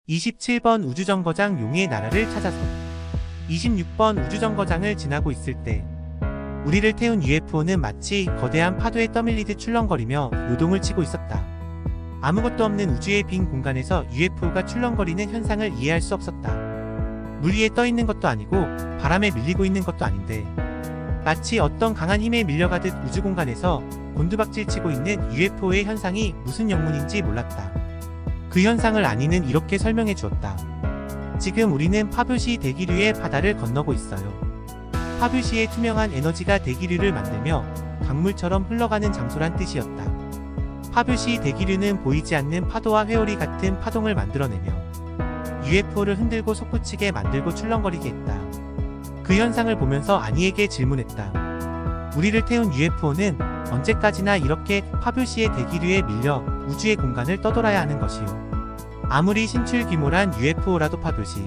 27번 우주정거장 용의 나라를 찾아서 26번 우주정거장을 지나고 있을 때 우리를 태운 UFO는 마치 거대한 파도에 떠밀리듯 출렁거리며 요동을 치고 있었다. 아무것도 없는 우주의 빈 공간에서 UFO가 출렁거리는 현상을 이해할 수 없었다. 물 위에 떠 있는 것도 아니고 바람에 밀리고 있는 것도 아닌데 마치 어떤 강한 힘에 밀려가듯 우주 공간에서 곤두박질치고 있는 UFO의 현상이 무슨 영문인지 몰랐다. 그 현상을 아니는 이렇게 설명해 주었다. 지금 우리는 파뷰시 대기류의 바다를 건너고 있어요. 파뷰시의 투명한 에너지가 대기류를 만들며 강물처럼 흘러가는 장소란 뜻이었다. 파뷰시 대기류는 보이지 않는 파도와 회오리 같은 파동을 만들어내며 UFO를 흔들고 솟구치게 만들고 출렁거리게 했다. 그 현상을 보면서 아니에게 질문했다. 우리를 태운 UFO는 언제까지나 이렇게 파뷰시의 대기류에 밀려 우주의 공간을 떠돌아야 하는 것이요. 아무리 신출 규모란 UFO라도 파뷰시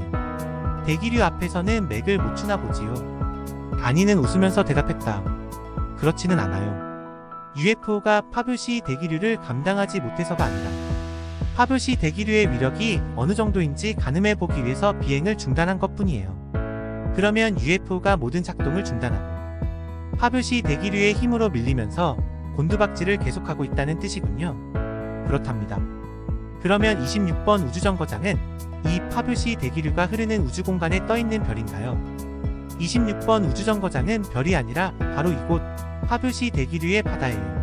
대기류 앞에서는 맥을 못 추나 보지요. 아니는 웃으면서 대답했다. 그렇지는 않아요. UFO가 파뷰시 대기류를 감당하지 못해서가 아니라 파뷰시 대기류의 위력이 어느 정도인지 가늠해 보기 위해서 비행을 중단한 것뿐이에요. 그러면 UFO가 모든 작동을 중단하고 파뷰시 대기류의 힘으로 밀리면서 곤두박질을 계속하고 있다는 뜻이군요. 그렇답니다. 그러면 26번 우주정거장은 이 파뷰시 대기류가 흐르는 우주공간에 떠있는 별인가요? 26번 우주정거장은 별이 아니라 바로 이곳 파뷰시 대기류의 바다예요.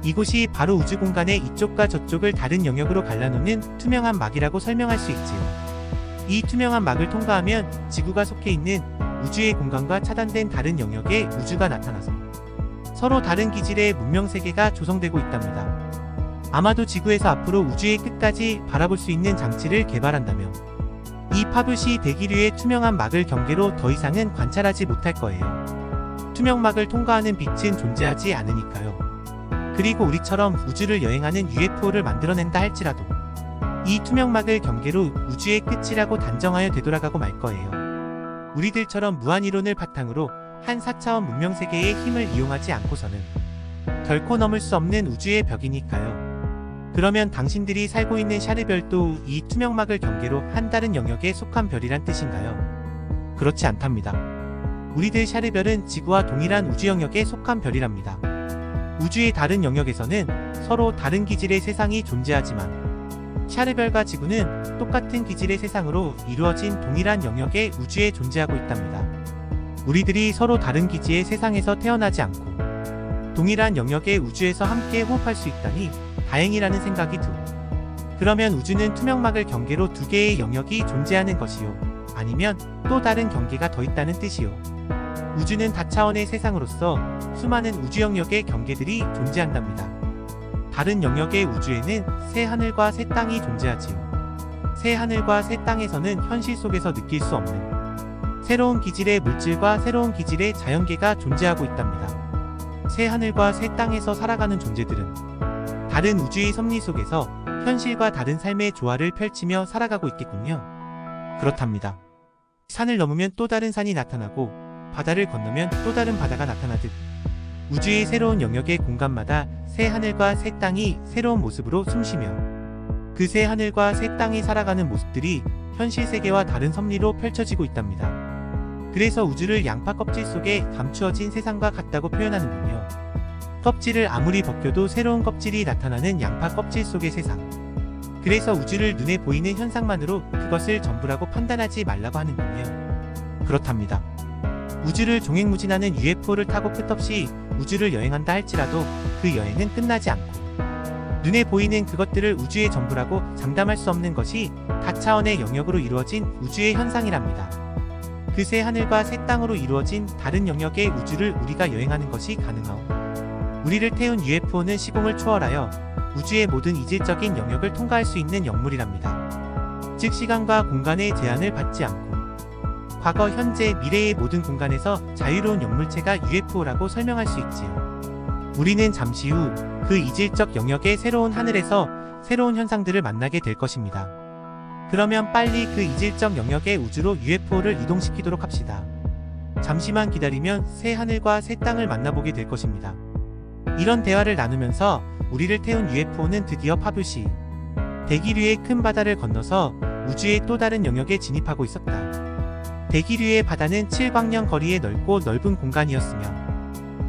이곳이 바로 우주공간의 이쪽과 저쪽을 다른 영역으로 갈라놓는 투명한 막이라고 설명할 수 있지요. 이 투명한 막을 통과하면 지구가 속해 있는 우주의 공간과 차단된 다른 영역에 우주가 나타나서 서로 다른 기질의 문명세계가 조성되고 있답니다. 아마도 지구에서 앞으로 우주의 끝까지 바라볼 수 있는 장치를 개발한다면 이 파뷰시 대기류의 투명한 막을 경계로 더 이상은 관찰하지 못할 거예요. 투명막을 통과하는 빛은 존재하지 않으니까요. 그리고 우리처럼 우주를 여행하는 UFO를 만들어낸다 할지라도 이 투명막을 경계로 우주의 끝이라고 단정하여 되돌아가고 말 거예요. 우리들처럼 무한이론을 바탕으로 한 4차원 문명세계의 힘을 이용하지 않고서는 결코 넘을 수 없는 우주의 벽이니까요. 그러면 당신들이 살고 있는 샤르별도 이 투명막을 경계로 한 다른 영역에 속한 별이란 뜻인가요? 그렇지 않답니다. 우리들 샤르별은 지구와 동일한 우주 영역에 속한 별이랍니다. 우주의 다른 영역에서는 서로 다른 기질의 세상이 존재하지만 샤르별과 지구는 똑같은 기질의 세상으로 이루어진 동일한 영역의 우주에 존재하고 있답니다. 우리들이 서로 다른 기지의 세상에서 태어나지 않고 동일한 영역의 우주에서 함께 호흡할 수 있다니 다행이라는 생각이 들어. 그러면 우주는 투명막을 경계로 두 개의 영역이 존재하는 것이요. 아니면 또 다른 경계가 더 있다는 뜻이요. 우주는 다차원의 세상으로서 수많은 우주 영역의 경계들이 존재한답니다. 다른 영역의 우주에는 새 하늘과 새 땅이 존재하지요. 새 하늘과 새 땅에서는 현실 속에서 느낄 수 없는 새로운 기질의 물질과 새로운 기질의 자연계가 존재하고 있답니다. 새 하늘과 새 땅에서 살아가는 존재들은 다른 우주의 섭리 속에서 현실과 다른 삶의 조화를 펼치며 살아가고 있겠군요. 그렇답니다. 산을 넘으면 또 다른 산이 나타나고 바다를 건너면 또 다른 바다가 나타나듯 우주의 새로운 영역의 공간마다 새 하늘과 새 땅이 새로운 모습으로 숨쉬며 그 새 하늘과 새 땅이 살아가는 모습들이 현실 세계와 다른 섭리로 펼쳐지고 있답니다. 그래서 우주를 양파 껍질 속에 감추어진 세상과 같다고 표현하는군요. 껍질을 아무리 벗겨도 새로운 껍질이 나타나는 양파 껍질 속의 세상. 그래서 우주를 눈에 보이는 현상만으로 그것을 전부라고 판단하지 말라고 하는군요. 그렇답니다. 우주를 종횡무진하는 UFO를 타고 끝없이 우주를 여행한다 할지라도 그 여행은 끝나지 않고 눈에 보이는 그것들을 우주의 전부라고 장담할 수 없는 것이 다차원의 영역으로 이루어진 우주의 현상이랍니다. 그 새 하늘과 새 땅으로 이루어진 다른 영역의 우주를 우리가 여행하는 것이 가능하오. 우리를 태운 UFO는 시공을 초월하여 우주의 모든 이질적인 영역을 통과할 수 있는 영물이랍니다. 즉 시간과 공간의 제한을 받지 않고 과거, 현재, 미래의 모든 공간에서 자유로운 영물체가 UFO라고 설명할 수 있지요. 우리는 잠시 후 그 이질적 영역의 새로운 하늘에서 새로운 현상들을 만나게 될 것입니다. 그러면 빨리 그 이질적 영역의 우주로 UFO를 이동시키도록 합시다. 잠시만 기다리면 새 하늘과 새 땅을 만나보게 될 것입니다. 이런 대화를 나누면서 우리를 태운 UFO는 드디어 파뷰시 대기류의 큰 바다를 건너서 우주의 또 다른 영역에 진입하고 있었다. 대기류의 바다는 7광년 거리의 넓고 넓은 공간이었으며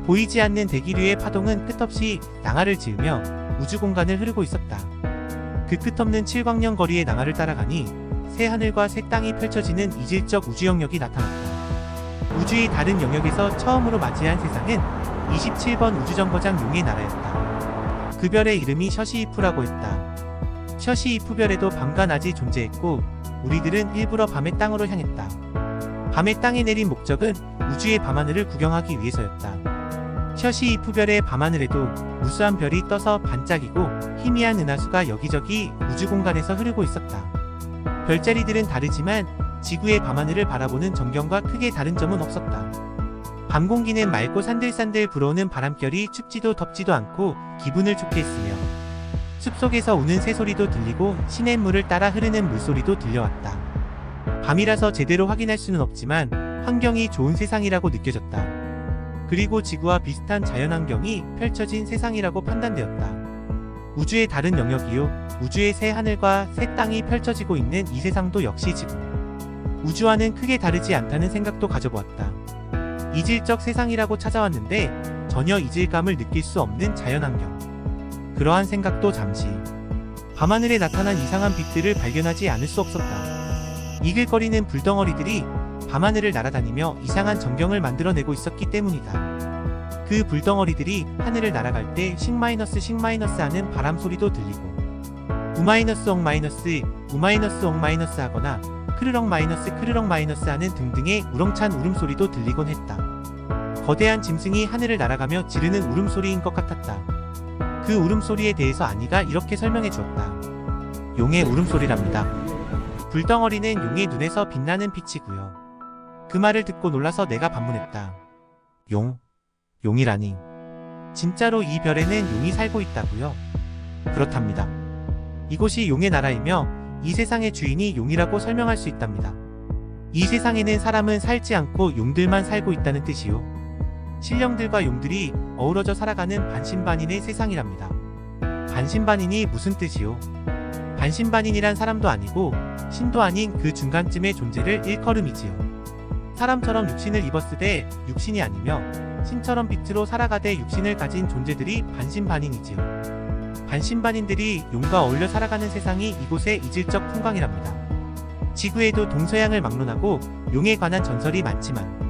보이지 않는 대기류의 파동은 끝없이 낭하를 지으며 우주 공간을 흐르고 있었다. 그 끝없는 7광년 거리의 낭하를 따라가니 새 하늘과 새 땅이 펼쳐지는 이질적 우주 영역이 나타났다. 우주의 다른 영역에서 처음으로 맞이한 세상은 27번 우주정거장 용의 나라였다. 그 별의 이름이 셔시이프라고 했다. 셔시이프 별에도 밤과 낮이 존재했고 우리들은 일부러 밤의 땅으로 향했다. 밤의 땅에 내린 목적은 우주의 밤하늘을 구경하기 위해서였다. 셔시이프 별의 밤하늘에도 무수한 별이 떠서 반짝이고 희미한 은하수가 여기저기 우주 공간에서 흐르고 있었다. 별자리들은 다르지만 지구의 밤하늘을 바라보는 전경과 크게 다른 점은 없었다. 밤 공기는 맑고 산들산들 불어오는 바람결이 춥지도 덥지도 않고 기분을 좋게 했으며 숲속에서 우는 새소리도 들리고 시냇물을 따라 흐르는 물소리도 들려왔다. 밤이라서 제대로 확인할 수는 없지만 환경이 좋은 세상이라고 느껴졌다. 그리고 지구와 비슷한 자연환경이 펼쳐진 세상이라고 판단되었다. 우주의 다른 영역이요, 우주의 새 하늘과 새 땅이 펼쳐지고 있는 이 세상도 역시 지구. 우주와는 크게 다르지 않다는 생각도 가져보았다. 이질적 세상이라고 찾아왔는데 전혀 이질감을 느낄 수 없는 자연환경. 그러한 생각도 잠시. 밤하늘에 나타난 이상한 빛들을 발견하지 않을 수 없었다. 이글거리는 불덩어리들이 밤하늘을 날아다니며 이상한 전경을 만들어내고 있었기 때문이다. 그 불덩어리들이 하늘을 날아갈 때 싱-싱- 하는 바람 소리도 들리고 우마이너스 하거나 크르렁- 하는 등등의 우렁찬 울음소리도 들리곤 했다. 거대한 짐승이 하늘을 날아가며 지르는 울음소리인 것 같았다. 그 울음소리에 대해서 아니가 이렇게 설명해 주었다. 용의 울음소리랍니다. 불덩어리는 용의 눈에서 빛나는 빛이고요. 그 말을 듣고 놀라서 내가 반문했다. 용이라니. 진짜로 이 별에는 용이 살고 있다고요? 그렇답니다. 이곳이 용의 나라이며 이 세상의 주인이 용이라고 설명할 수 있답니다. 이 세상에는 사람은 살지 않고 용들만 살고 있다는 뜻이요. 신령들과 용들이 어우러져 살아가는 반신반인의 세상이랍니다. 반신반인이 무슨 뜻이요? 반신반인이란 사람도 아니고 신도 아닌 그 중간쯤의 존재를 일컬음이지요. 사람처럼 육신을 입었으되 육신이 아니며 신처럼 빛으로 살아가되 육신을 가진 존재들이 반신반인이지요. 반신반인들이 용과 어울려 살아가는 세상이 이곳의 이질적 풍광이랍니다. 지구에도 동서양을 막론하고 용에 관한 전설이 많지만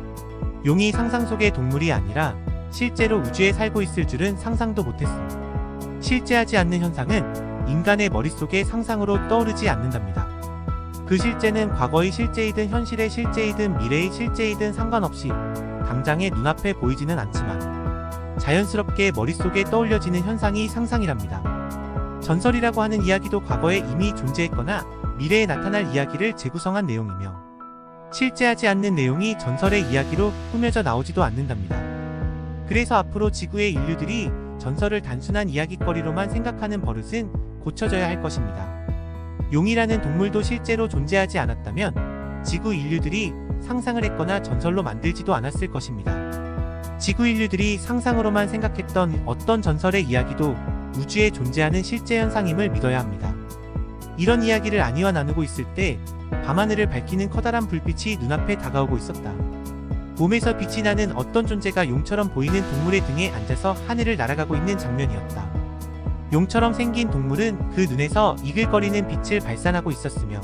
용이 상상 속의 동물이 아니라 실제로 우주에 살고 있을 줄은 상상도 못했습니다. 실제하지 않는 현상은 인간의 머릿속에 상상으로 떠오르지 않는답니다. 그 실제는 과거의 실제이든 현실의 실제이든 미래의 실제이든 상관없이 당장의 눈앞에 보이지는 않지만 자연스럽게 머릿속에 떠올려지는 현상이 상상이랍니다. 전설이라고 하는 이야기도 과거에 이미 존재했거나 미래에 나타날 이야기를 재구성한 내용이며 실제하지 않는 내용이 전설의 이야기로 꾸며져 나오지도 않는답니다. 그래서 앞으로 지구의 인류들이 전설을 단순한 이야기거리로만 생각하는 버릇은 고쳐져야 할 것입니다. 용이라는 동물도 실제로 존재하지 않았다면 지구 인류들이 상상을 했거나 전설로 만들지도 않았을 것입니다. 지구 인류들이 상상으로만 생각했던 어떤 전설의 이야기도 우주에 존재하는 실제 현상임을 믿어야 합니다. 이런 이야기를 아니와 나누고 있을 때 밤하늘을 밝히는 커다란 불빛이 눈앞에 다가오고 있었다. 몸에서 빛이 나는 어떤 존재가 용처럼 보이는 동물의 등에 앉아서 하늘을 날아가고 있는 장면이었다. 용처럼 생긴 동물은 그 눈에서 이글거리는 빛을 발산하고 있었으며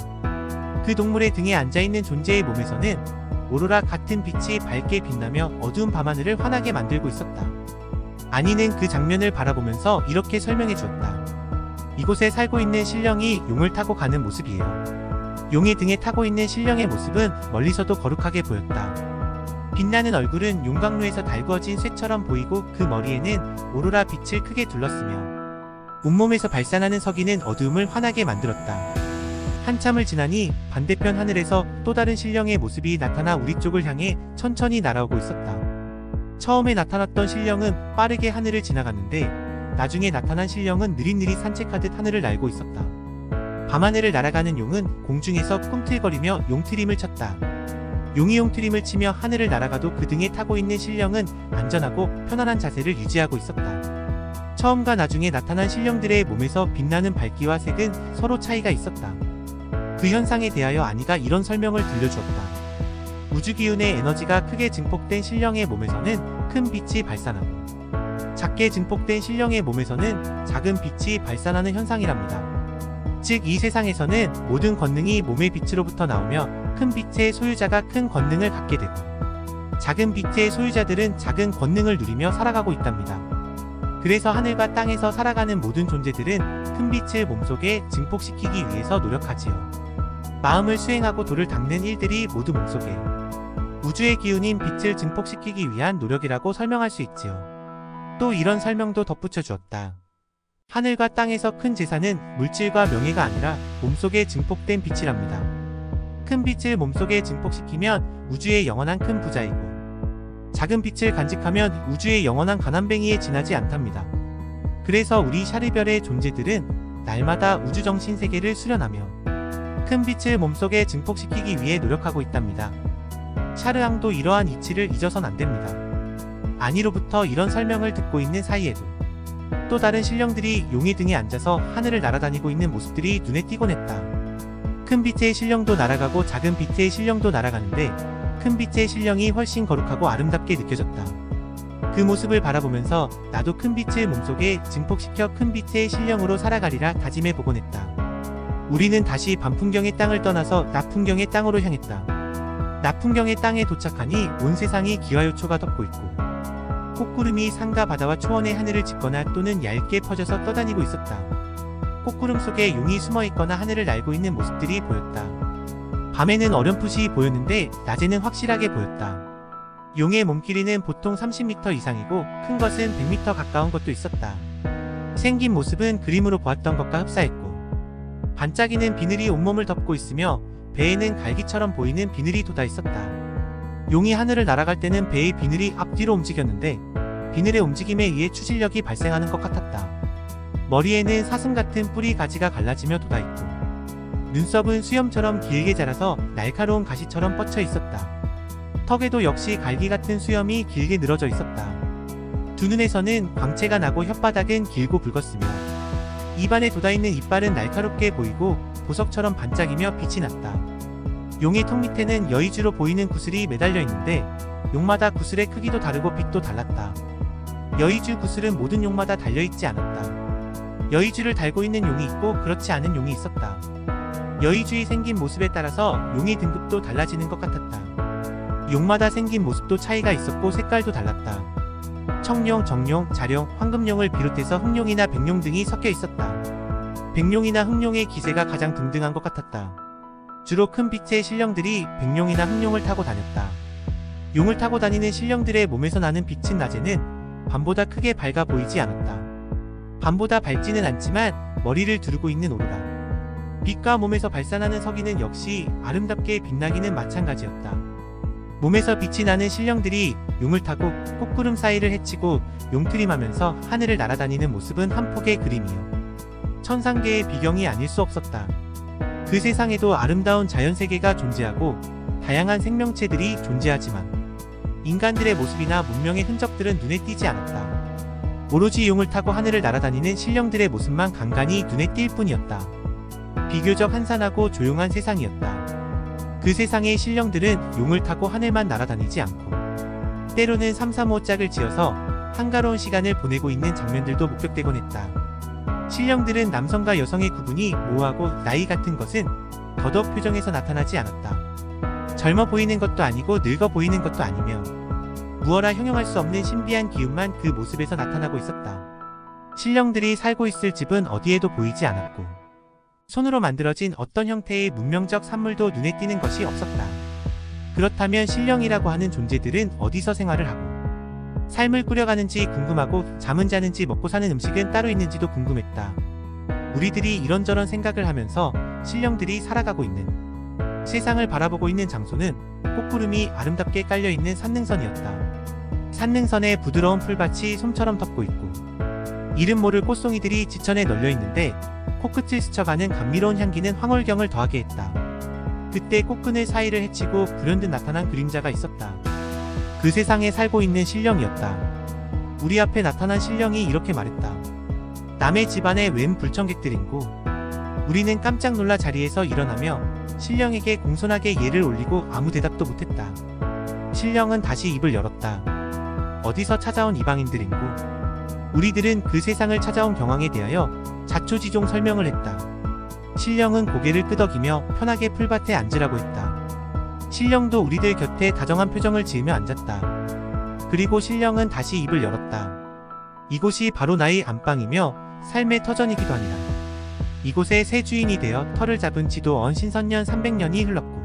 그 동물의 등에 앉아있는 존재의 몸에서는 오로라 같은 빛이 밝게 빛나며 어두운 밤하늘을 환하게 만들고 있었다. 아니는 그 장면을 바라보면서 이렇게 설명해 주었다. 이곳에 살고 있는 신령이 용을 타고 가는 모습이에요. 용의 등에 타고 있는 신령의 모습은 멀리서도 거룩하게 보였다. 빛나는 얼굴은 용광로에서 달구어진 쇠처럼 보이고 그 머리에는 오로라 빛을 크게 둘렀으며 온몸에서 발산하는 석이는 어두움을 환하게 만들었다. 한참을 지나니 반대편 하늘에서 또 다른 신령의 모습이 나타나 우리 쪽을 향해 천천히 날아오고 있었다. 처음에 나타났던 신령은 빠르게 하늘을 지나갔는데 나중에 나타난 신령은 느릿느릿 산책하듯 하늘을 날고 있었다. 밤하늘을 날아가는 용은 공중에서 꿈틀거리며 용트림을 쳤다. 용이 용트림을 치며 하늘을 날아가도 그 등에 타고 있는 신령은 안전하고 편안한 자세를 유지하고 있었다. 처음과 나중에 나타난 신령들의 몸에서 빛나는 밝기와 색은 서로 차이가 있었다. 그 현상에 대하여 아니가 이런 설명을 들려주었다. 우주기운의 에너지가 크게 증폭된 신령의 몸에서는 큰 빛이 발산하고 작게 증폭된 신령의 몸에서는 작은 빛이 발산하는 현상이랍니다. 즉 이 세상에서는 모든 권능이 몸의 빛으로부터 나오며 큰 빛의 소유자가 큰 권능을 갖게 되고 작은 빛의 소유자들은 작은 권능을 누리며 살아가고 있답니다. 그래서 하늘과 땅에서 살아가는 모든 존재들은 큰 빛을 몸속에 증폭시키기 위해서 노력하지요. 마음을 수행하고 도를 닦는 일들이 모두 몸속에 우주의 기운인 빛을 증폭시키기 위한 노력이라고 설명할 수 있지요. 또 이런 설명도 덧붙여 주었다. 하늘과 땅에서 큰 재산은 물질과 명예가 아니라 몸속에 증폭된 빛이랍니다. 큰 빛을 몸속에 증폭시키면 우주의 영원한 큰 부자이고 작은 빛을 간직하면 우주의 영원한 가난뱅이에 지나지 않답니다. 그래서 우리 샤르별의 존재들은 날마다 우주정신 세계를 수련하며 큰 빛을 몸속에 증폭시키기 위해 노력하고 있답니다. 샤르앙도 이러한 이치를 잊어선 안됩니다. 아니로부터 이런 설명을 듣고 있는 사이에도 또 다른 신령들이 용의 등에 앉아서 하늘을 날아다니고 있는 모습들이 눈에 띄곤 했다. 큰 빛의 신령도 날아가고 작은 빛의 신령도 날아가는데 큰 빛의 신령이 훨씬 거룩하고 아름답게 느껴졌다. 그 모습을 바라보면서 나도 큰 빛을 몸속에 증폭시켜 큰 빛의 신령으로 살아가리라 다짐해보곤 했다. 우리는 다시 밤풍경의 땅을 떠나서 낮풍경의 땅으로 향했다. 낮풍경의 땅에 도착하니 온 세상이 기와요초가 덮고 있고 꽃구름이 산과 바다와 초원의 하늘을 짚거나 또는 얇게 퍼져서 떠다니고 있었다. 꽃구름 속에 용이 숨어있거나 하늘을 날고 있는 모습들이 보였다. 밤에는 어렴풋이 보였는데 낮에는 확실하게 보였다. 용의 몸길이는 보통 30m 이상이고 큰 것은 100m 가까운 것도 있었다. 생긴 모습은 그림으로 보았던 것과 흡사했고 반짝이는 비늘이 온몸을 덮고 있으며 배에는 갈기처럼 보이는 비늘이 돋아 있었다. 용이 하늘을 날아갈 때는 배의 비늘이 앞뒤로 움직였는데 비늘의 움직임에 의해 추진력이 발생하는 것 같았다. 머리에는 사슴 같은 뿌리 가지가 갈라지며 돋아있고 눈썹은 수염처럼 길게 자라서 날카로운 가시처럼 뻗쳐 있었다. 턱에도 역시 갈기 같은 수염이 길게 늘어져 있었다. 두 눈에서는 광채가 나고 혓바닥은 길고 붉었으며 입안에 돋아있는 이빨은 날카롭게 보이고 보석처럼 반짝이며 빛이 났다. 용의 턱 밑에는 여의주로 보이는 구슬이 매달려 있는데 용마다 구슬의 크기도 다르고 빛도 달랐다. 여의주 구슬은 모든 용마다 달려있지 않았다. 여의주를 달고 있는 용이 있고 그렇지 않은 용이 있었다. 여의주의 생긴 모습에 따라서 용의 등급도 달라지는 것 같았다. 용마다 생긴 모습도 차이가 있었고 색깔도 달랐다. 청룡, 정룡, 자룡, 황금룡을 비롯해서 흑룡이나 백룡 등이 섞여 있었다. 백룡이나 흑룡의 기세가 가장 등등한 것 같았다. 주로 큰 빛의 신령들이 백룡이나 흑룡을 타고 다녔다. 용을 타고 다니는 신령들의 몸에서 나는 빛은 낮에는 밤보다 크게 밝아 보이지 않았다. 밤보다 밝지는 않지만 머리를 두르고 있는 오로라. 빛과 몸에서 발산하는 석이는 역시 아름답게 빛나기는 마찬가지였다. 몸에서 빛이 나는 신령들이 용을 타고 꽃구름 사이를 헤치고 용트림하면서 하늘을 날아다니는 모습은 한 폭의 그림이요 천상계의 비경이 아닐 수 없었다. 그 세상에도 아름다운 자연세계가 존재하고 다양한 생명체들이 존재하지만 인간들의 모습이나 문명의 흔적들은 눈에 띄지 않았다. 오로지 용을 타고 하늘을 날아다니는 신령들의 모습만 간간히 눈에 띌 뿐이었다. 비교적 한산하고 조용한 세상이었다. 그 세상의 신령들은 용을 타고 하늘만 날아다니지 않고 때로는 삼삼오짝을 지어서 한가로운 시간을 보내고 있는 장면들도 목격되곤 했다. 신령들은 남성과 여성의 구분이 모호하고 나이 같은 것은 더더욱 표정에서 나타나지 않았다. 젊어 보이는 것도 아니고 늙어 보이는 것도 아니며 무어라 형용할 수 없는 신비한 기운만 그 모습에서 나타나고 있었다. 신령들이 살고 있을 집은 어디에도 보이지 않았고 손으로 만들어진 어떤 형태의 문명적 산물도 눈에 띄는 것이 없었다. 그렇다면 신령이라고 하는 존재들은 어디서 생활을 하고 삶을 꾸려가는지 궁금하고 잠은 자는지 먹고 사는 음식은 따로 있는지도 궁금했다. 우리들이 이런저런 생각을 하면서 신령들이 살아가고 있는 세상을 바라보고 있는 장소는 꽃구름이 아름답게 깔려있는 산능선이었다. 산능선에 부드러운 풀밭이 솜처럼 덮고 있고 이름 모를 꽃송이들이 지천에 널려있는데 코끝을 스쳐가는 감미로운 향기는 황홀경을 더하게 했다. 그때 꽃그늘 사이를 헤치고 불현듯 나타난 그림자가 있었다. 그 세상에 살고 있는 신령이었다. 우리 앞에 나타난 신령이 이렇게 말했다. 남의 집안에 웬 불청객들인고 우리는 깜짝 놀라 자리에서 일어나며 신령에게 공손하게 예를 올리고 아무 대답도 못했다. 신령은 다시 입을 열었다. 어디서 찾아온 이방인들인고? 우리들은 그 세상을 찾아온 경황에 대하여 자초지종 설명을 했다. 신령은 고개를 끄덕이며 편하게 풀밭에 앉으라고 했다. 신령도 우리들 곁에 다정한 표정을 지으며 앉았다. 그리고 신령은 다시 입을 열었다. 이곳이 바로 나의 안방이며 삶의 터전이기도 하니라. 이곳에 새 주인이 되어 터를 잡은 지도 언 신선년 300년이 흘렀고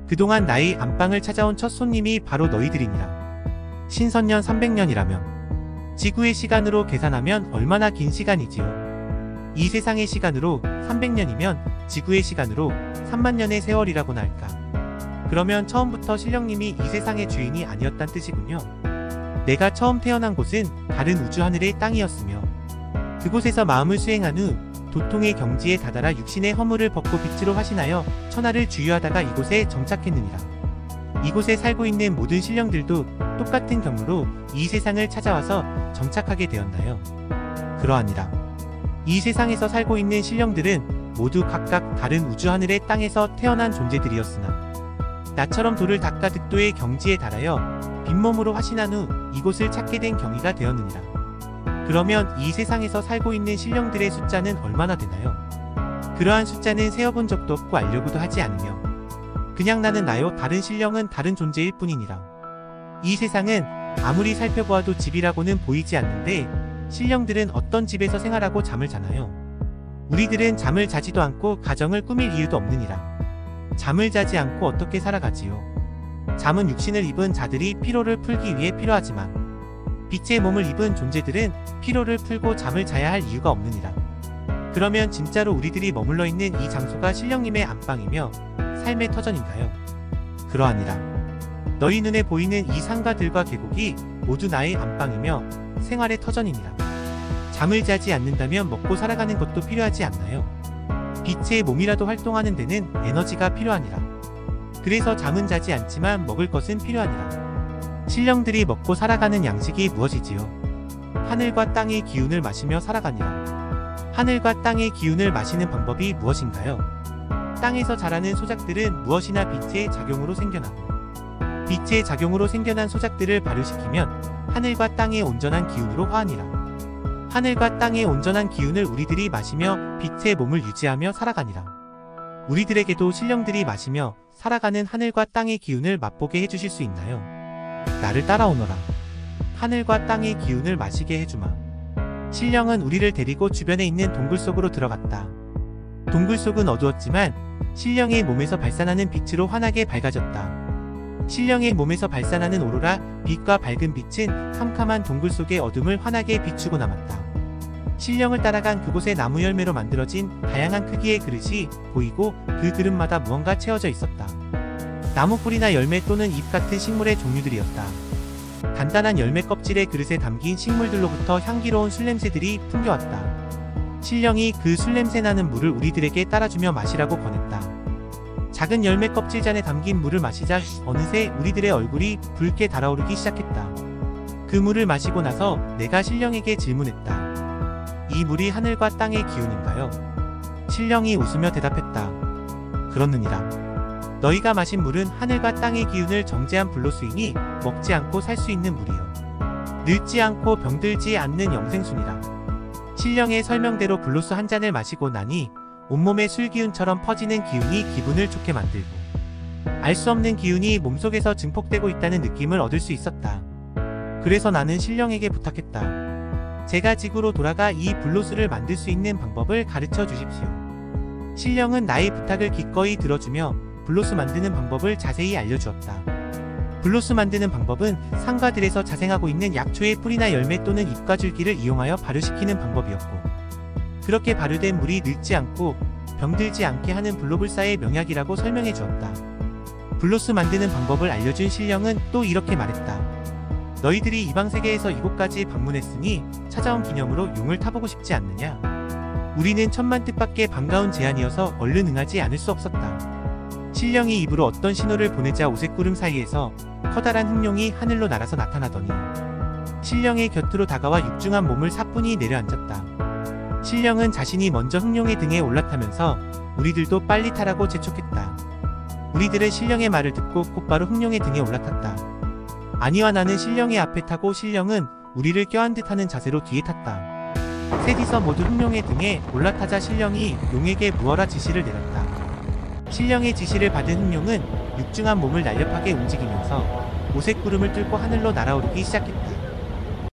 그동안 나의 안방을 찾아온 첫 손님이 바로 너희들이니라. 신선년 300년이라면 지구의 시간으로 계산하면 얼마나 긴 시간이지요. 이 세상의 시간으로 300년이면 지구의 시간으로 3만 년의 세월이라고나 할까. 그러면 처음부터 신령님이 이 세상의 주인이 아니었단 뜻이군요. 내가 처음 태어난 곳은 다른 우주 하늘의 땅이었으며 그곳에서 마음을 수행한 후 도통의 경지에 다다라 육신의 허물을 벗고 빛으로 화신하여 천하를 주유하다가 이곳에 정착했느니라. 이곳에 살고 있는 모든 신령들도 똑같은 경로로 이 세상을 찾아와서 정착하게 되었나요? 그러하니라. 이 세상에서 살고 있는 신령들은 모두 각각 다른 우주 하늘의 땅에서 태어난 존재들이었으나 나처럼 돌을 닦아 득도의 경지에 달하여 빈몸으로 화신한 후 이곳을 찾게 된 경위가 되었느니라. 그러면 이 세상에서 살고 있는 신령들의 숫자는 얼마나 되나요? 그러한 숫자는 세어본 적도 없고 알려고도 하지 않으며 그냥 나는 나요 다른 신령은 다른 존재일 뿐이니라. 이 세상은 아무리 살펴보아도 집이라고는 보이지 않는데 신령들은 어떤 집에서 생활하고 잠을 자나요? 우리들은 잠을 자지도 않고 가정을 꾸밀 이유도 없느니라. 잠을 자지 않고 어떻게 살아가지요? 잠은 육신을 입은 자들이 피로를 풀기 위해 필요하지만 빛의 몸을 입은 존재들은 피로를 풀고 잠을 자야 할 이유가 없느니라. 그러면 진짜로 우리들이 머물러 있는 이 장소가 신령님의 안방이며 삶의 터전인가요? 그러하니라. 너희 눈에 보이는 이 산과 들과 계곡이 모두 나의 안방이며 생활의 터전이니라. 잠을 자지 않는다면 먹고 살아가는 것도 필요하지 않나요? 빛의 몸이라도 활동하는 데는 에너지가 필요하니라. 그래서 잠은 자지 않지만 먹을 것은 필요하니라. 신령들이 먹고 살아가는 양식이 무엇이지요? 하늘과 땅의 기운을 마시며 살아가니라. 하늘과 땅의 기운을 마시는 방법이 무엇인가요? 땅에서 자라는 소작들은 무엇이나 빛의 작용으로 생겨나고 빛의 작용으로 생겨난 소작들을 발효시키면 하늘과 땅의 온전한 기운으로 화하니라. 하늘과 땅의 온전한 기운을 우리들이 마시며 빛의 몸을 유지하며 살아가니라. 우리들에게도 신령들이 마시며 살아가는 하늘과 땅의 기운을 맛보게 해주실 수 있나요? 나를 따라오너라. 하늘과 땅의 기운을 마시게 해주마. 신령은 우리를 데리고 주변에 있는 동굴 속으로 들어갔다. 동굴 속은 어두웠지만 신령의 몸에서 발산하는 빛으로 환하게 밝아졌다. 신령의 몸에서 발산하는 오로라 빛과 밝은 빛은 캄캄한 동굴 속의 어둠을 환하게 비추고 남았다. 신령을 따라간 그곳의 나무 열매로 만들어진 다양한 크기의 그릇이 보이고 그 그릇마다 무언가 채워져 있었다. 나무 뿌리나 열매 또는 잎 같은 식물의 종류들이었다. 단단한 열매 껍질의 그릇에 담긴 식물들로부터 향기로운 술냄새들이 풍겨왔다. 신령이 그 술냄새 나는 물을 우리들에게 따라주며 마시라고 권했다. 작은 열매 껍질 잔에 담긴 물을 마시자 어느새 우리들의 얼굴이 붉게 달아오르기 시작했다. 그 물을 마시고 나서 내가 신령에게 질문했다. 이 물이 하늘과 땅의 기운인가요? 신령이 웃으며 대답했다. 그렇느니라. 너희가 마신 물은 하늘과 땅의 기운을 정제한 불로수이니 먹지 않고 살 수 있는 물이요. 늙지 않고 병들지 않는 영생수니라. 신령의 설명대로 불로수 한 잔을 마시고 나니 온몸의 술기운처럼 퍼지는 기운이 기분을 좋게 만들고 알 수 없는 기운이 몸속에서 증폭되고 있다는 느낌을 얻을 수 있었다. 그래서 나는 신령에게 부탁했다. 제가 지구로 돌아가 이 불로수를 만들 수 있는 방법을 가르쳐 주십시오. 신령은 나의 부탁을 기꺼이 들어주며 불로수 만드는 방법을 자세히 알려주었다. 불로수 만드는 방법은 산과 들에서 자생하고 있는 약초의 뿌리나 열매 또는 잎과 줄기를 이용하여 발효시키는 방법이었고 그렇게 발효된 물이 늙지 않고 병들지 않게 하는 불로불사의 명약이라고 설명해 주었다. 불로수 만드는 방법을 알려준 신령은 또 이렇게 말했다. 너희들이 이방세계에서 이곳까지 방문했으니 찾아온 기념으로 용을 타보고 싶지 않느냐? 우리는 천만 뜻밖의 반가운 제안이어서 얼른 응하지 않을 수 없었다. 신령이 입으로 어떤 신호를 보내자 오색구름 사이에서 커다란 흑룡이 하늘로 날아서 나타나더니 신령의 곁으로 다가와 육중한 몸을 사뿐히 내려앉았다. 신령은 자신이 먼저 흑룡의 등에 올라타면서 우리들도 빨리 타라고 재촉했다. 우리들은 신령의 말을 듣고 곧바로 흑룡의 등에 올라탔다. 아니와 나는 신령의 앞에 타고 신령은 우리를 껴안듯 하는 자세로 뒤에 탔다. 셋이서 모두 흑룡의 등에 올라타자 신령이 용에게 무어라 지시를 내렸다. 신령의 지시를 받은 흑룡은 육중한 몸을 날렵하게 움직이면서 오색 구름을 뚫고 하늘로 날아오르기 시작했다.